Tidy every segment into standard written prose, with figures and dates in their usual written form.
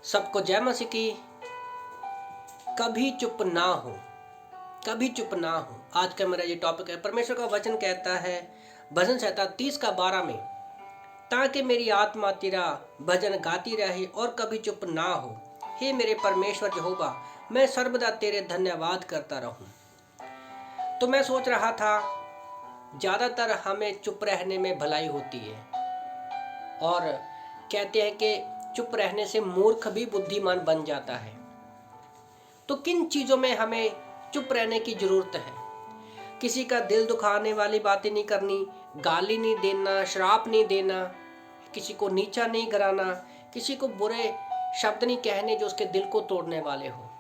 सबको जय मसीह की। कभी चुप ना हो, कभी चुप ना हो। आज का मेरा ये टॉपिक है। परमेश्वर का वचन कहता है भजन संहिता 30:12 में, ताकि मेरी आत्मा तेरा भजन गाती रहे और कभी चुप ना हो। हे मेरे परमेश्वर यहोवा, मैं सर्वदा तेरे धन्यवाद करता रहूं। तो मैं सोच रहा था, ज़्यादातर हमें चुप रहने में भलाई होती है और कहते हैं कि चुप रहने से मूर्ख भी बुद्धिमान बन जाता है। तो किन चीज़ों में हमें चुप रहने की ज़रूरत है? किसी का दिल दुखाने वाली बातें नहीं करनी, गाली नहीं देना, श्राप नहीं देना, किसी को नीचा नहीं गिराना, किसी को बुरे शब्द नहीं कहने जो उसके दिल को तोड़ने वाले हो।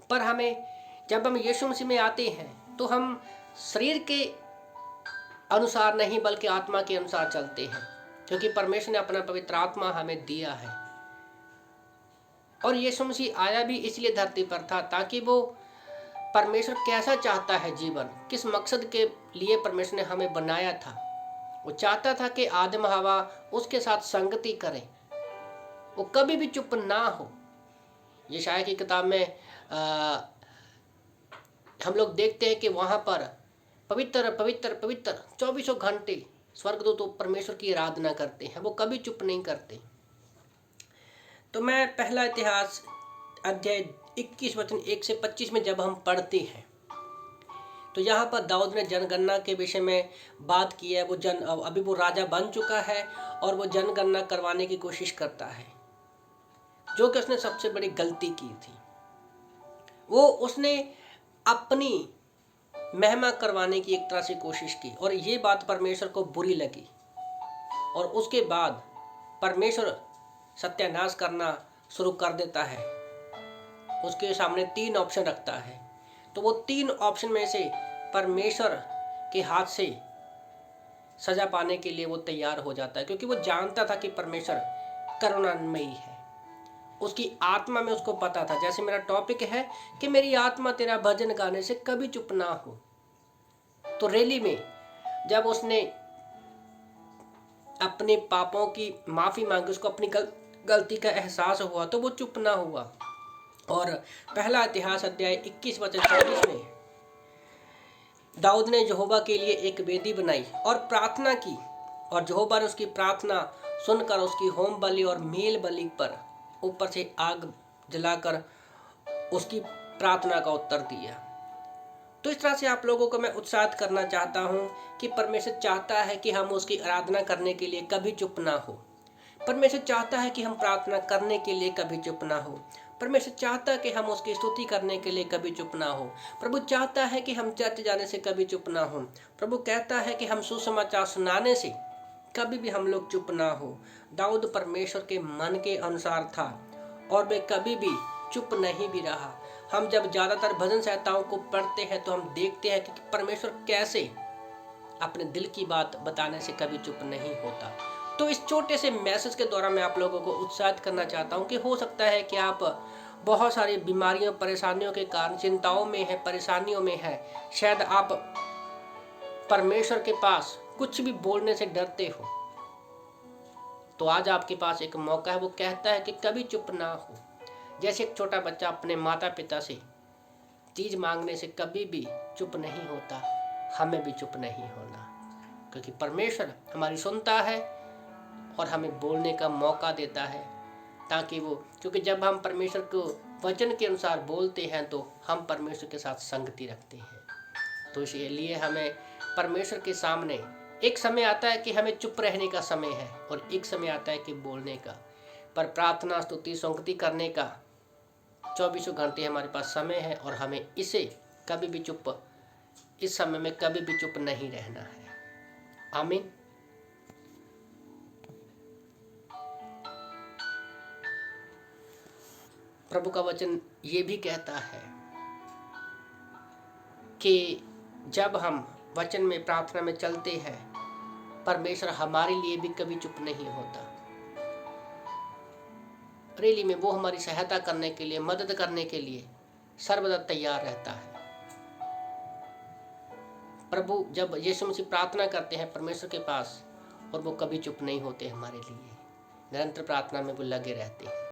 पर हमें, जब हम यीशु मसीह में आते हैं तो हम शरीर के अनुसार नहीं बल्कि आत्मा के अनुसार चलते हैं, क्योंकि परमेश्वर ने अपना पवित्र आत्मा हमें दिया है। और यीशु मसीह आया भी इसलिए धरती पर था ताकि वो परमेश्वर कैसा चाहता है जीवन, किस मकसद के लिए परमेश्वर ने हमें बनाया था। वो चाहता था कि आदम हवा उसके साथ संगति करें, वो कभी भी चुप ना हो। यशायाह की किताब में हम लोग देखते हैं कि वहाँ पर पवित्र पवित्र पवित्र 24 घंटे स्वर्गदूत तो परमेश्वर की आराधना करते हैं, वो कभी चुप नहीं करते। तो मैं पहला इतिहास अध्याय 21 वचन 1 से 25 में जब हम पढ़ते हैं तो यहाँ पर दाऊद ने जनगणना के विषय में बात की है। अभी वो राजा बन चुका है और वो जनगणना करवाने की कोशिश करता है, जो कि उसने सबसे बड़ी गलती की थी। उसने अपनी महिमा करवाने की एक तरह से कोशिश की और ये बात परमेश्वर को बुरी लगी। और उसके बाद परमेश्वर सत्यानाश करना शुरू कर देता है। उसके सामने 3 ऑप्शन रखता है, तो वो 3 ऑप्शन में से परमेश्वर के हाथ से सजा पाने के लिए वो तैयार हो जाता है, क्योंकि वो जानता था कि परमेश्वर करुणामयी है। उसकी आत्मा में उसको पता था, जैसे मेरा टॉपिक है कि मेरी आत्मा तेरा भजन गाने से कभी चुप ना हो। तो रैली में जब उसने अपने पापों की माफ़ी मांगी, उसको अपनी गलती का एहसास हुआ, तो वो चुप ना हुआ। और पहला इतिहास अध्याय 21 वचन 24 में दाऊद ने यहोवा के लिए एक वेदी बनाई और प्रार्थना की, और यहोवा ने उसकी प्रार्थना सुनकर उसकी होम बलि और मेल बलि पर ऊपर से आग जलाकर उसकी प्रार्थना का उत्तर दिया। तो इस तरह से आप लोगों को मैं उत्साहित करना चाहता हूँ कि परमेश्वर चाहता है कि हम उसकी आराधना करने के लिए कभी चुप ना हो। परमेश्वर चाहता है कि हम प्रार्थना करने के लिए कभी चुप ना हो। परमेश्वर चाहता है कि हम उसकी स्तुति करने के लिए कभी चुप ना हो। प्रभु चाहता है कि हम चर्च जाने से कभी चुप ना हो। प्रभु कहता है कि हम सुसमाचार सुनाने से कभी भी हम लोग चुप ना हो। दाऊद परमेश्वर के मन के अनुसार था और वे कभी भी चुप नहीं भी रहा। हम जब ज़्यादातर भजन संहिताओं को पढ़ते हैं तो हम देखते हैं कि परमेश्वर कैसे अपने दिल की बात बताने से कभी चुप नहीं होता। तो इस छोटे से मैसेज के द्वारा मैं आप लोगों को उत्साहित करना चाहता हूं कि हो सकता है कि आप बहुत सारी बीमारियों, परेशानियों के कारण चिंताओं में है, परेशानियों में है। शायद आप परमेश्वर के पास कुछ भी बोलने से डरते हो, तो आज आपके पास एक मौका है। वो कहता है कि कभी चुप ना हो। जैसे एक छोटा बच्चा अपने माता पिता से चीज़ मांगने से कभी भी चुप नहीं होता, हमें भी चुप नहीं होना, क्योंकि परमेश्वर हमारी सुनता है और हमें बोलने का मौका देता है, ताकि क्योंकि जब हम परमेश्वर को वचन के अनुसार बोलते हैं तो हम परमेश्वर के साथ संगति रखते हैं। तो इसलिए हमें परमेश्वर के सामने एक समय आता है कि हमें चुप रहने का समय है और एक समय आता है कि बोलने का। पर प्रार्थना, स्तुति, संगति करने का 24 घंटे हमारे पास समय है और हमें इस समय में कभी भी चुप नहीं रहना है। आमीन। प्रभु का वचन ये भी कहता है कि जब हम वचन में, प्रार्थना में चलते हैं, परमेश्वर हमारे लिए भी कभी चुप नहीं होता। रैली में वो हमारी सहायता करने के लिए, मदद करने के लिए सर्वदा तैयार रहता है। प्रभु जब यीशु मसीह प्रार्थना करते हैं परमेश्वर के पास, और वो कभी चुप नहीं होते हमारे लिए, निरंतर प्रार्थना में वो लगे रहते हैं।